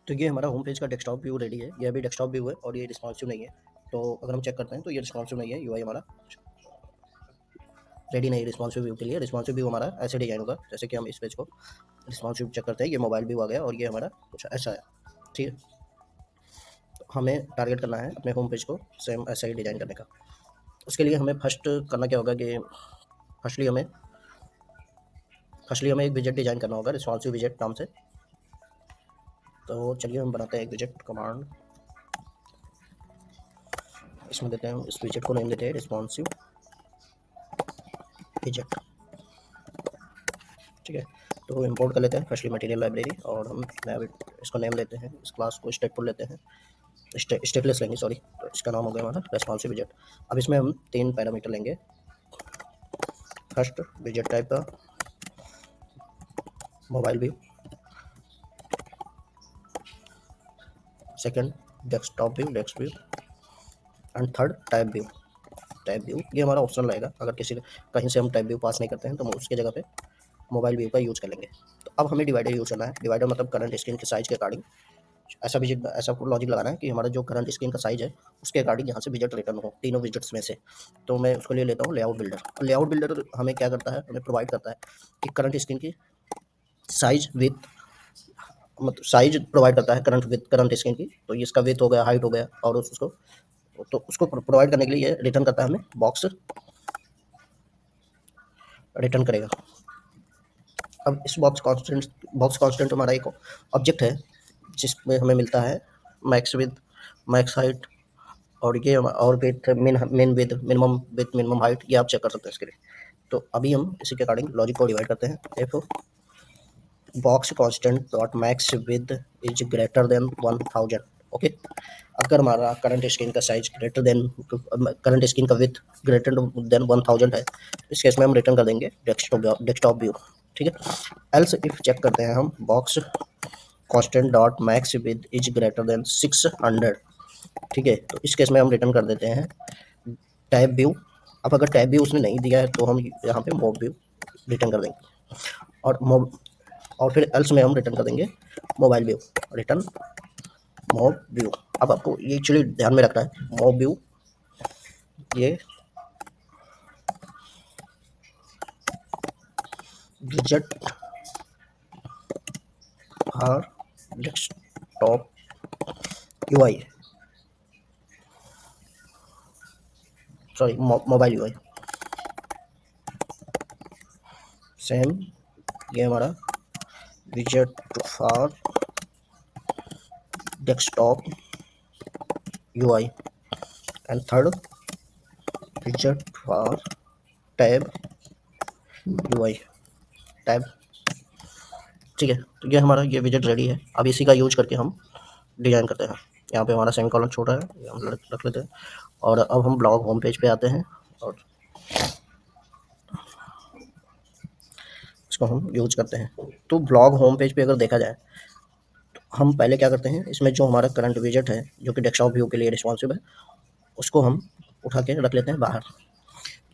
तो ये हमारा होम पेज का डेस्कटॉप व्यू रेडी है। ये अभी डेस्कटॉप व्यू है और ये रिस्पॉन्सिव नहीं है। तो अगर हम चेक करते हैं तो ये रिस्पॉन्सिव नहीं है, यूआई हमारा रेडी नहीं है रिस्पॉन्सिव व्यू के लिए। रिस्पॉन्सिव व्यू हमारा ऐसे डिजाइन होगा, जैसे कि हम इस पेज को रिस्पॉन्सिव चेक करते हैं, ये मोबाइल व्यू आ गया और ये हमारा कुछ ऐसा है। ठीक है, तो हमें टारगेट करना है अपने होम पेज को सेम ऐसा ही डिजाइन करने का। उसके लिए हमें फर्स्ट करना क्या होगा कि फर्स्टली हमें एक विजेट डिजाइन करना होगा रिस्पॉन्सिव विजेट नाम से। तो चलिए हम बनाते हैं एक विजेट कमांड। इसमें देते हैं, इस विजेट को नेम देते हैं रिस्पॉन्सिव विजेट। ठीक है, तो इंपोर्ट कर लेते हैं फर्स्टली मटेरियल लाइब्रेरी और हम इसको नेम देते हैं, इस क्लास को स्टेटफुल लेते हैं, स्टेटलेस लेंगे सॉरी। तो इसका नाम हो गया हमारा रेस्पॉन्सिव विजेट। अब इसमें हम 3 पैरामीटर लेंगे। फर्स्ट विजेट टाइप का mobile view, second desktop view and third type view. ये हमारा ऑप्शनल रहेगा, अगर किसी कहीं से हम टाइप व्यू पास नहीं करते हैं तो हम उसके जगह पे मोबाइल व्यू का यूज़ कर लेंगे। तो अब हमें डिवाइडर यूज़ करना है। डिवाइडर मतलब करंट स्क्रीन के साइज़ के अकॉर्डिंग ऐसा लॉजिक लगाना है कि हमारा जो करंट स्क्रीन का साइज़ है उसके अकॉर्डिंग यहाँ से विजेट रिटर्न हो, तीनों विजेट्स में से। तो मैं उसको ले लेता हूँ लेआउट बिल्डर। लेआउट बिल्डर हमें क्या करता है, हमें प्रोवाइड करता है कि करंट स्क्रीन की साइज विथ, मतलब साइज प्रोवाइड करता है करंट स्क्रीन की। तो इसका विथ हो गया, हाइट हो गया, और उसको प्रोवाइड करने के लिए ये रिटर्न करता है, हमें बॉक्स रिटर्न करेगा। अब इस बॉक्स कांस्टेंट हमारा एक ऑब्जेक्ट है जिसमें हमें मिलता है मैक्स विथ, मैक्स हाइट, और ये और विथ मिनिमम हाइट, ये आप चेक कर सकते हैं इसके लिए। तो अभी हम इसी के अकॉर्डिंग लॉजिक को डिवाइड करते हैं। If box constant dot max with is greater than 1000, okay. अगर हमारा करंट स्क्रीन का साइज करंट स्क्रीन का विथ ग्रेटर देन 1000 है, इस केस में हम रिटर्न कर देंगे डेस्कटॉप व्यू। ठीक है, एल्स इफ चेक करते हैं हम box constant dot max with is greater than 600। ठीक है, तो इस केस में हम रिटर्न कर देते हैं टैब व्यू। अब अगर टैब व्यू उसने नहीं दिया है तो हम यहाँ पे मॉब व्यू रिटर्न कर देंगे, और फिर एल्स में हम रिटर्न कर देंगे mobile view, return mob view. अब आपको ये एक्चुअली ध्यान में रखना है, मॉब व्यू ये विजेट और desktop UI, sorry mobile UI same. ये हमारा विजेट for desktop UI and third विजेट for tab UI tab. ठीक है, तो ये हमारा ये विजेट रेडी है। अब इसी का यूज करके हम डिजाइन करते हैं। यहाँ पे हमारा सेमी कॉलम छोटा है, ये हम रख लेते हैं। और अब हम ब्लॉग होम पेज पे आते हैं और इसको हम यूज करते हैं। तो ब्लॉग होम पेज पे अगर देखा जाए तो हम पहले क्या करते हैं, इसमें जो हमारा करंट विजेट है जो कि डेस्कटॉप व्यू के लिए रिस्पॉन्सिव है, उसको हम उठा के रख लेते हैं बाहर।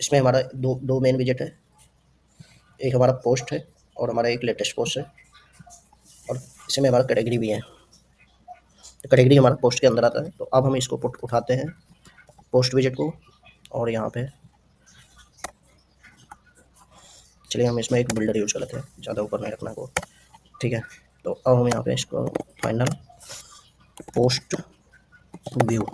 इसमें हमारा दो दो मेन विजेट है, एक हमारा पोस्ट है और हमारा एक लेटेस्ट पोस्ट है, और इसमें हमारा कैटेगरी भी है। तो कैटेगरी हमारा पोस्ट के अंदर आता है। तो अब हम इसको उठाते हैं पोस्ट विजेट को, और यहाँ पे चलिए हम इसमें एक बिल्डर यूज कर लेते हैं, ज़्यादा ऊपर नहीं रखना को। ठीक है, तो अब हम यहाँ पे इसको फाइनल पोस्ट व्यू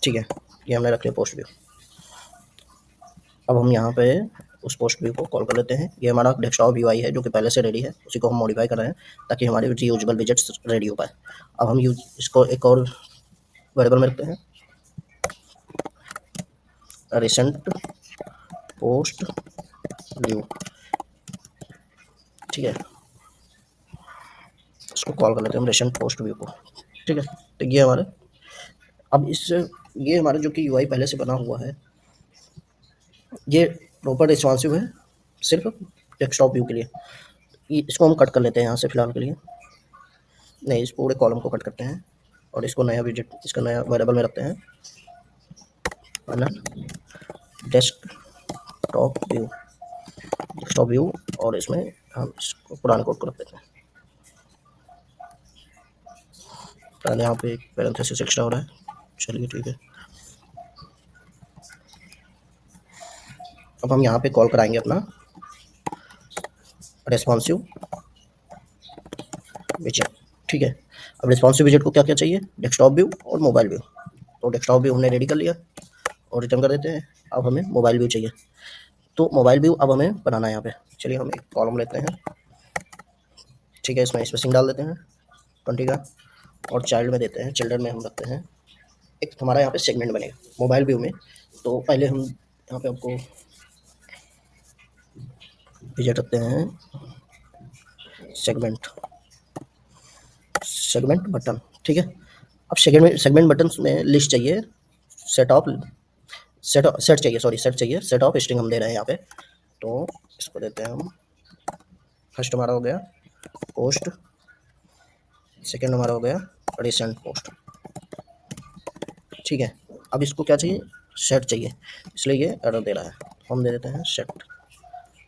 ठीक है, ये हमने रख लिया पोस्ट व्यू। अब हम यहाँ पे उस पोस्ट व्यू को कॉल कर लेते हैं। ये हमारा डेस्कटॉप यूआई है जो कि पहले से रेडी है, उसी को हम मॉडिफाई कर रहे हैं ताकि हमारे रीयूजेबल विजेट्स रेडी हो पाए। अब हम इसको एक और वेरिएबल में रखते हैं, रिसेंट पोस्ट व्यू। ठीक है, इसको कॉल कर लेते हैं हम रिसेंट पोस्ट व्यू को। ठीक है, तो ये हमारे अब ये हमारा जो कि यूआई पहले से बना हुआ है, ये प्रॉपर रिस्पॉन्सिव है सिर्फ डेस्कटॉप व्यू के लिए। इसको हम कट कर लेते हैं यहाँ से फिलहाल के लिए, नहीं इस पूरे कॉलम को कट करते हैं और इसको नया विजेट, इसका नया वेरिएबल में रखते हैं डेस्कटॉप व्यू, और इसमें हम इसको पुराने कोड को रख देते हैं। पहले यहाँ पे एक पैरेंथेसिस एक्स्ट्रा हो रहा है, चलिए ठीक है। अब हम यहाँ पे कॉल कराएंगे अपना रेस्पॉन्सिव विजेट, ठीक है। अब रेस्पॉन्सिव विजेट को क्या क्या चाहिए, डेस्कटॉप व्यू और मोबाइल व्यू। तो डेस्कटॉप व्यू हमने रेडी कर लिया और रिटर्न कर देते हैं। अब हमें मोबाइल व्यू चाहिए, तो मोबाइल व्यू अब हमें बनाना है यहाँ पे। चलिए हम एक कॉलम लेते हैं, ठीक है, इसमें स्पेसिंग डाल देते हैं 20 का, और चाइल्ड में देते हैं, चिल्ड्रन में हम रखते हैं एक हमारा यहाँ पे सेगमेंट बनेगा मोबाइल व्यू में। तो पहले हम यहाँ पे आपको विजेट रखते हैं सेगमेंट, सेगमेंट बटन, ठीक है। अब सेगमेंट बटन में लिस्ट चाहिए, सेट ऑफ सेट चाहिए, सॉरी सेट चाहिए, सेट ऑफ स्ट्रिंग हम दे रहे हैं यहाँ पे। तो इसको देते हैं हम, फर्स्ट हमारा हो गया पोस्ट, सेकंड हमारा हो गया रिसेंट पोस्ट, ठीक है। अब इसको क्या चाहिए, सेट चाहिए, इसलिए ये एरर दे रहा है। हम दे देते हैं सेट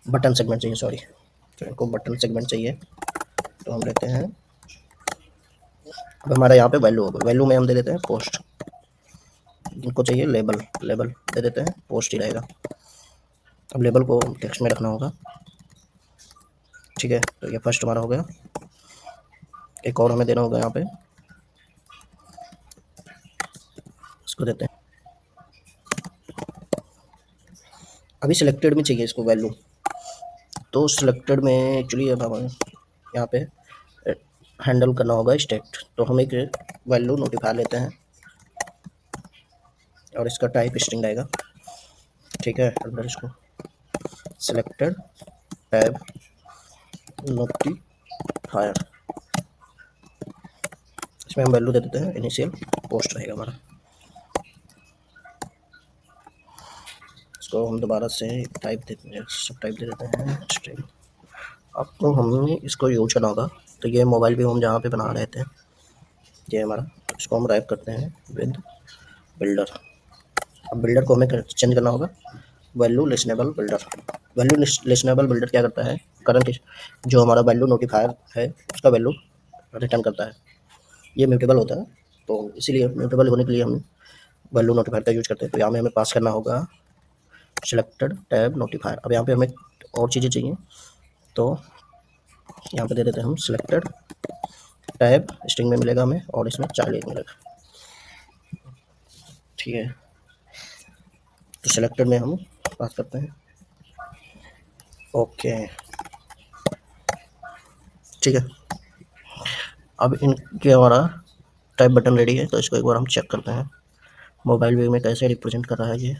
बटन सेगमेंट चाहिए, सॉरी, तो इनको बटन सेगमेंट चाहिए, तो हम लेते हैं। अब हमारा यहाँ पे वैल्यू होगा, वैल्यू में हम दे देते हैं पोस्ट, इनको चाहिए लेबल, लेबल दे देते हैं पोस्ट ही रहेगा। अब लेबल को टेक्स्ट में रखना होगा, ठीक है। तो ये फर्स्ट हमारा हो गया, एक और हमें देना होगा यहाँ पे, इसको देते हैं। अभी सिलेक्टेड में चाहिए इसको वैल्यू, तो सिलेक्टेड में एक्चुअली अब हमें यहाँ पे हैंडल करना होगा स्टेट, तो हम एक वैल्यू नोटिफायर लेते हैं और इसका टाइप स्ट्रिंग रहेगा, ठीक है। अंदर इसको सिलेक्टेड टैब नोटिफायर, इसमें हम वैल्यू दे देते हैं इनिशियल पोस्ट रहेगा हमारा। इसको हम दोबारा से टाइप देते हैं, सब टाइप दे देते हैं स्ट्रिंग। अब तो हमें इसको यूज करना होगा, तो ये मोबाइल भी हम जहाँ पे बना रहे थे ये हमारा, तो इसको हम रैप करते हैं विद बिल्डर। अब बिल्डर को हमें चेंज करना होगा value listenable builder. Value listenable builder क्या करता है, करंट जो हमारा वैल्यू नोटिफायर है उसका वैल्यू रिटर्न करता है, ये म्यूटेबल होता है, तो इसीलिए म्यूटेबल होने के लिए हम वैल्यू नोटिफायर का यूज करते हैं। तो यहाँ में हमें पास करना होगा सिलेक्टेड टैब नोटिफायर। अब यहाँ पे हमें और चीज़ें चाहिए, तो यहाँ पे दे देते हैं हम सिलेक्टेड टैब स्ट्रिंग में मिलेगा हमें, और इसमें चाइल्ड मिलेगा, ठीक है। तो सिलेक्टेड में हम पास करते हैं, ओके, ठीक है। अब इनके हमारा टाइप बटन रेडी है, तो इसको एक बार हम चेक करते हैं मोबाइल व्यू में कैसे रिप्रेजेंट कर रहा है ये।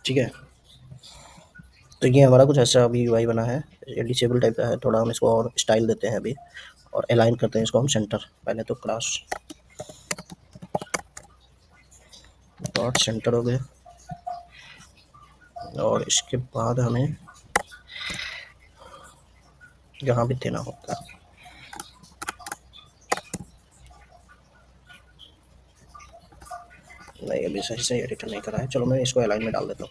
ठीक है, तो ये हमारा कुछ ऐसा अभी यूआई बना है, ये डिसेबल टाइप का है थोड़ा, हम इसको और स्टाइल देते हैं अभी और अलाइन करते हैं इसको हम सेंटर। पहले तो क्लास डॉट सेंटर हो गया, और इसके बाद हमें यहाँ भी देना होगा, नहीं अभी सही से एडिटर नहीं करा है, चलो मैं इसको अलाइन में डाल देता हूँ।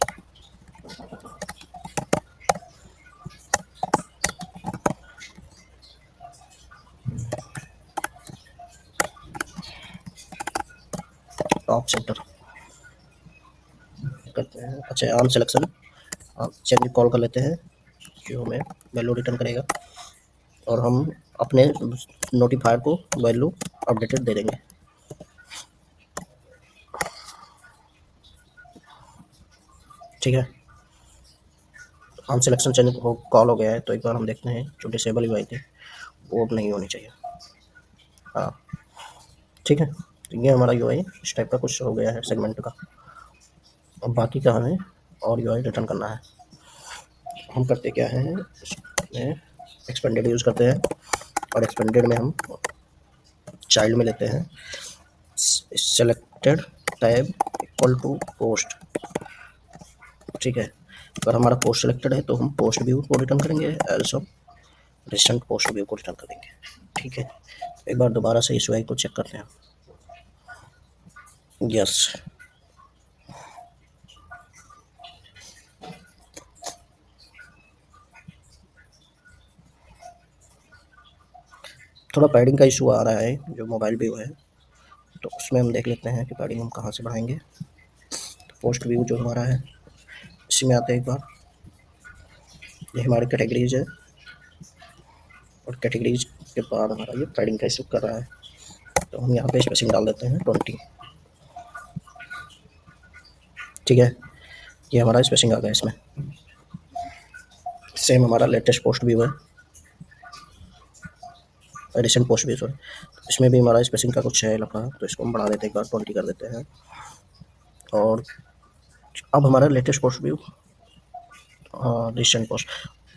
टॉप सेंटर करते हैं, अच्छा आर्म सिलेक्शन चेंज कॉल कर लेते हैं जो हमें वैल्यू रिटर्न करेगा, और हम अपने नोटिफायर को वैल्यू अपडेटेड दे देंगे, ठीक है। आर्म सिलेक्शन चेंज हो कॉल हो गया है, तो एक बार हम देखते हैं जो डिसेबल यूआई थी वो अब नहीं होनी चाहिए, हाँ ठीक है। तो ये हमारा यूआई इस टाइप का कुछ हो गया है सेगमेंट का। अब बाकी का हमें और यूआई रिटर्न करना है। हम करते क्या है, इसमें एक्सपेंडेड यूज़ करते हैं, और एक्सपेंडेड में हम चाइल्ड में लेते हैं selected tab equal to post, ठीक है। अगर हमारा पोस्ट सेलेक्टेड है तो हम पोस्ट व्यू को रिटर्न करेंगे, एल्स हम रिसेंट पोस्ट व्यू को रिटर्न करेंगे, ठीक है। एक बार दोबारा से इस यूआई को चेक करते हैं, यस थोड़ा पैडिंग का इशू आ रहा है जो मोबाइल व्यू है, तो उसमें हम देख लेते हैं कि पैडिंग हम कहाँ से बढ़ाएंगे। तो पोस्ट व्यू जो हमारा है, इसी में आते हैं एक बार। ये हमारी कैटेगरीज है, और कैटेगरीज के बाद हमारा ये पैडिंग का इशू कर रहा है, तो हम यहाँ पे स्पेसिंग डाल देते हैं 20। ठीक है, ये हमारा स्पेसिंग आ गया इसमें। सेम हमारा लेटेस्ट पोस्ट व्यू है, रिसेंट पोस्ट व्यू सॉरी, इसमें भी हमारा स्पेसिंग का कुछ है लफड़ा, तो इसको हम बढ़ा देते हैं, एक बार 20 कर देते हैं। और अब हमारा latest post view, recent post,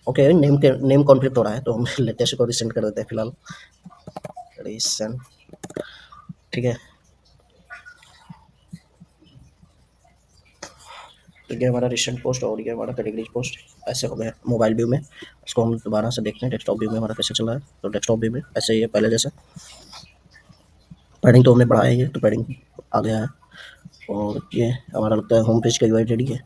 okay, name conflict हो रहा है, तो हम लेटेस्ट को रिसेंट कर देते हैं फिलहाल, रिसेंट। ठीक है, तो ये हमारा रिसेंट पोस्ट और ये हमारा कैटेगरी पोस्ट ऐसे हो गया मोबाइल व्यू में। इसको हम दोबारा से देखते हैं डेस्कटॉप व्यू में हमारा कैसे चल रहा है। तो डेस्कटॉप व्यू में ऐसे ही है पहले जैसे। पैडिंग तो हमने बढ़ाया ही है, तो पैडिंग आ गया है। और ये हमारा लगता है होम पेज का यूआई रेडी है।